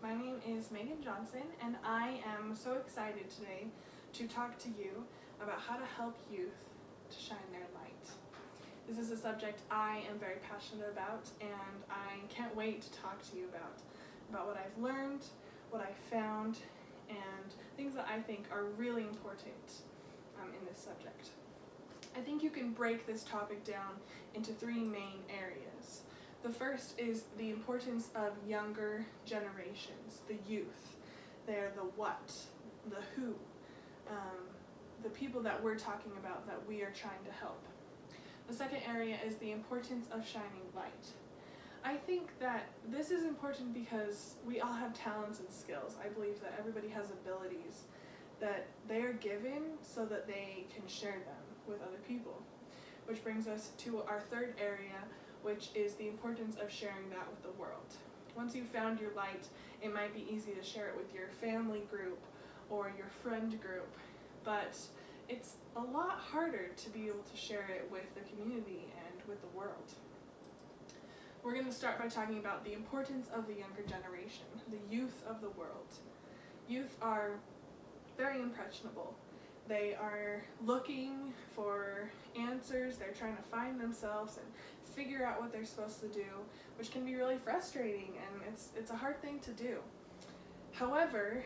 My name is Megan Johnson, and I am so excited today to talk to you about how to help youth to shine their light. This is a subject I am very passionate about, and I can't wait to talk to you about what I've learned, what I found, and things that I think are really important in this subject. I think you can break this topic down into three main areas. The first is the importance of younger generations, the youth. They're the what, the who, the people that we're talking about that we are trying to help. The second area is the importance of shining light. I think that this is important because we all have talents and skills. I believe that everybody has abilities that they are given so that they can share them with other people. Which brings us to our third area, which is the importance of sharing that with the world. Once you've found your light, it might be easy to share it with your family group or your friend group, but it's a lot harder to be able to share it with the community and with the world. We're going to start by talking about the importance of the younger generation, the youth of the world. Youth are very impressionable. They are looking for answers, they're trying to find themselves and figure out what they're supposed to do, which can be really frustrating, and it's a hard thing to do. However,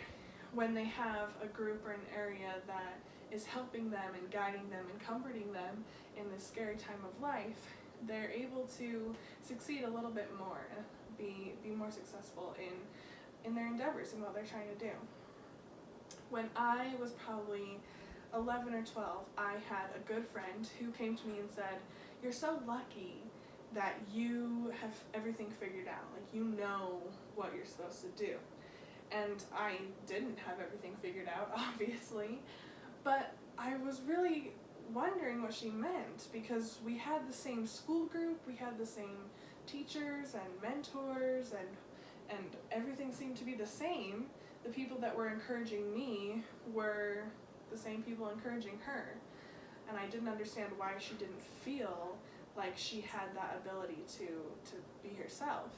when they have a group or an area that is helping them and guiding them and comforting them in this scary time of life, they're able to succeed a little bit more, be more successful in their endeavors and what they're trying to do. When I was probably 11 or 12, I had a good friend who came to me and said, "You're so lucky that you have everything figured out, like you know what you're supposed to do." And I didn't have everything figured out, obviously, but I was really wondering what she meant, because we had the same school group, we had the same teachers and mentors, and everything seemed to be the same. The people that were encouraging me were the same people encouraging her, and I didn't understand why she didn't feel like she had that ability to be herself.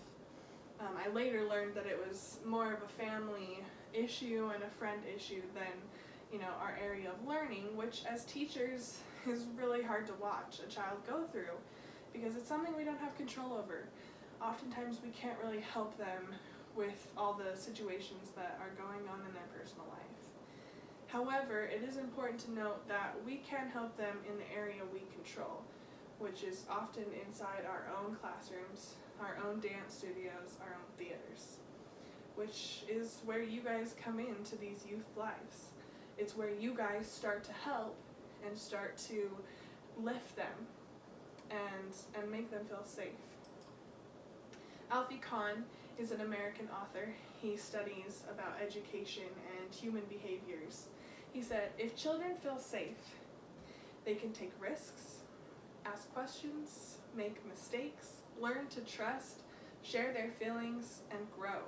I later learned that it was more of a family issue and a friend issue than, our area of learning, which as teachers is really hard to watch a child go through, because it's something we don't have control over. Oftentimes we can't really help them with all the situations that are going on in their personal life. However, it is important to note that we can help them in the area we control, which is often inside our own classrooms, our own dance studios, our own theaters, which is where you guys come into these youth lives. It's where you guys start to help and start to lift them and make them feel safe. Alfie Kohn is an American author. He studies about education and human behaviors. He said, "If children feel safe, they can take risks, ask questions, make mistakes, learn to trust, share their feelings, and grow."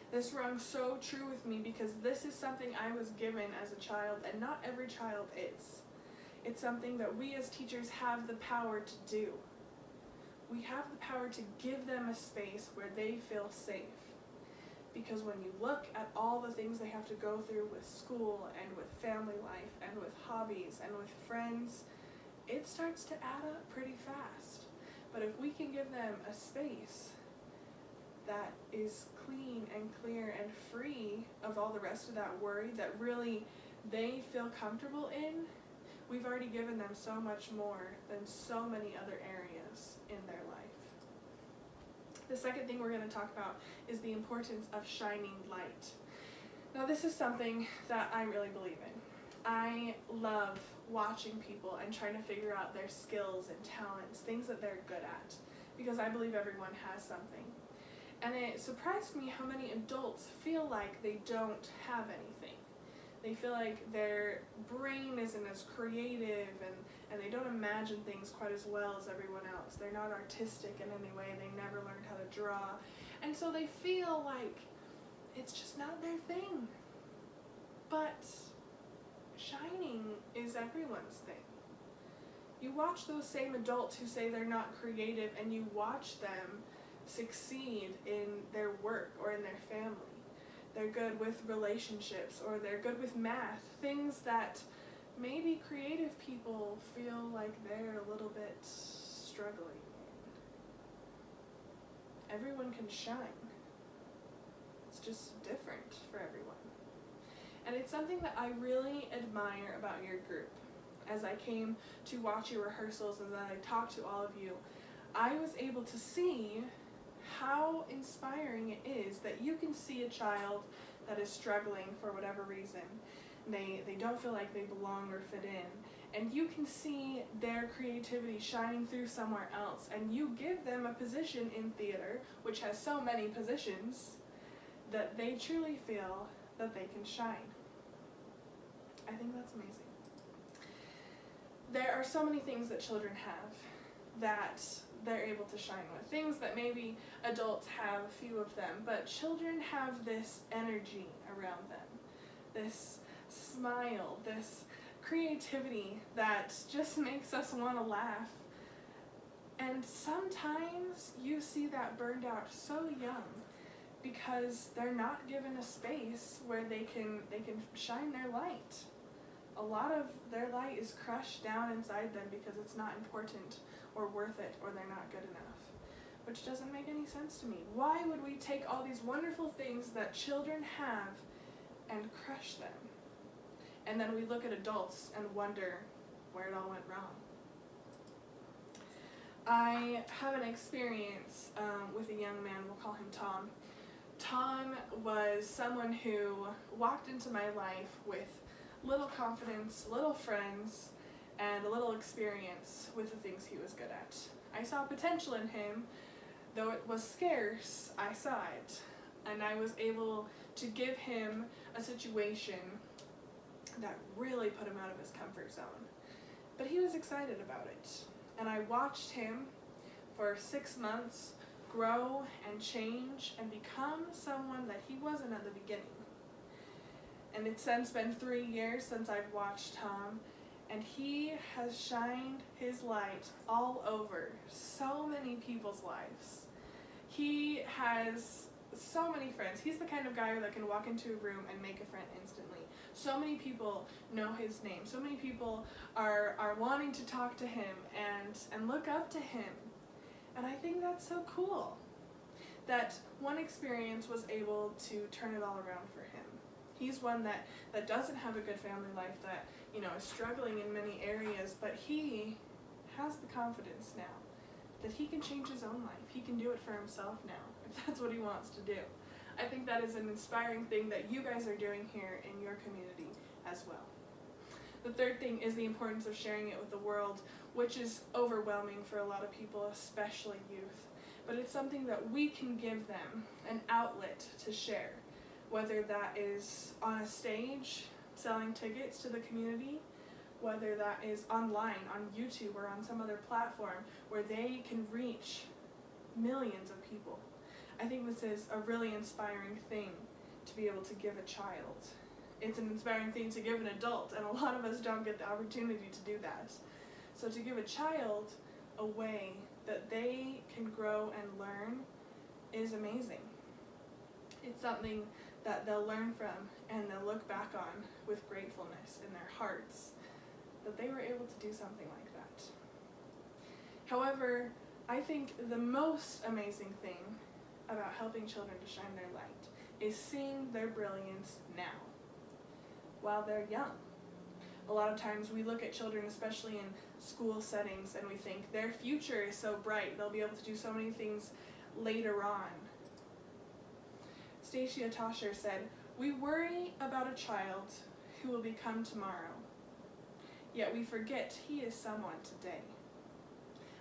This rung so true with me, because this is something I was given as a child, and not every child is. It's something that we as teachers have the power to do. We have the power to give them a space where they feel safe. Because when you look at all the things they have to go through with school and with family life and with hobbies and with friends, it starts to add up pretty fast. But if we can give them a space that is clean and clear and free of all the rest of that worry that really they feel comfortable in, we've already given them so much more than so many other areas in their life. The second thing we're going to talk about is the importance of shining light. Now, this is something that I really believe in. I love watching people and trying to figure out their skills and talents, things that they're good at, because I believe everyone has something. And it surprised me how many adults feel like they don't have anything. They feel like their brain isn't as creative, and they don't imagine things quite as well as everyone else. They're not artistic in any way. They never learned how to draw. And so they feel like it's just not their thing. But shining is everyone's thing. You watch those same adults who say they're not creative, and you watch them succeed in their work or in their family. they're good with relationships, or they're good with math, things that maybe creative people feel like they're a little bit struggling in. Everyone can shine. It's just different for everyone. And it's something that I really admire about your group. As I came to watch your rehearsals, as I talked to all of you, I was able to see how inspiring it is that you can see a child that is struggling for whatever reason. They don't feel like they belong or fit in. And you can see their creativity shining through somewhere else. And you give them a position in theater, which has so many positions, that they truly feel that they can shine. I think that's amazing. There are so many things that children have that they're able to shine with. Things that maybe adults have, a few of them, but children have this energy around them, this smile, this creativity that just makes us want to laugh. And sometimes you see that burned out so young because they're not given a space where they can shine their light. A lot of their light is crushed down inside them because it's not important or worth it, or they're not good enough, which doesn't make any sense to me. Why would we take all these wonderful things that children have and crush them? And then we look at adults and wonder where it all went wrong. I have an experience with a young man, we'll call him Tom. Tom was someone who walked into my life with little confidence, little friends, and a little experience with the things he was good at. I saw potential in him, though it was scarce, I saw it. And I was able to give him a situation that really put him out of his comfort zone. But he was excited about it. And I watched him for 6 months grow and change and become someone that he wasn't at the beginning. And it's since been 3 years since I've watched Tom, and he has shined his light all over so many people's lives. He has so many friends. He's the kind of guy that can walk into a room and make a friend instantly. So many people know his name. So many people are wanting to talk to him and look up to him. And I think that's so cool that one experience was able to turn it all around for him. He's one that doesn't have a good family life, that is struggling in many areas, but he has the confidence now that he can change his own life. He can do it for himself now, if that's what he wants to do. I think that is an inspiring thing that you guys are doing here in your community as well. The third thing is the importance of sharing it with the world, which is overwhelming for a lot of people, especially youth. But it's something that we can give them an outlet to share, whether that is on a stage, selling tickets to the community, whether that is online, on YouTube, or on some other platform where they can reach millions of people. I think this is a really inspiring thing to be able to give a child. It's an inspiring thing to give an adult, and a lot of us don't get the opportunity to do that. So to give a child a way that they can grow and learn is amazing. It's something that they'll learn from and they'll look back on with gratefulness in their hearts that they were able to do something like that. However, I think the most amazing thing about helping children to shine their light is seeing their brilliance now, while they're young. A lot of times we look at children, especially in school settings, and we think their future is so bright, they'll be able to do so many things later on. Stacia Tosher said, "We worry about a child who will become tomorrow, yet we forget he is someone today."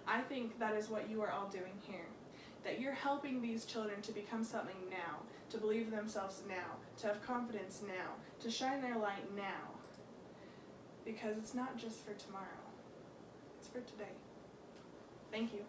I think that is what you are all doing here, that you're helping these children to become something now, to believe in themselves now, to have confidence now, to shine their light now, because it's not just for tomorrow, it's for today. Thank you.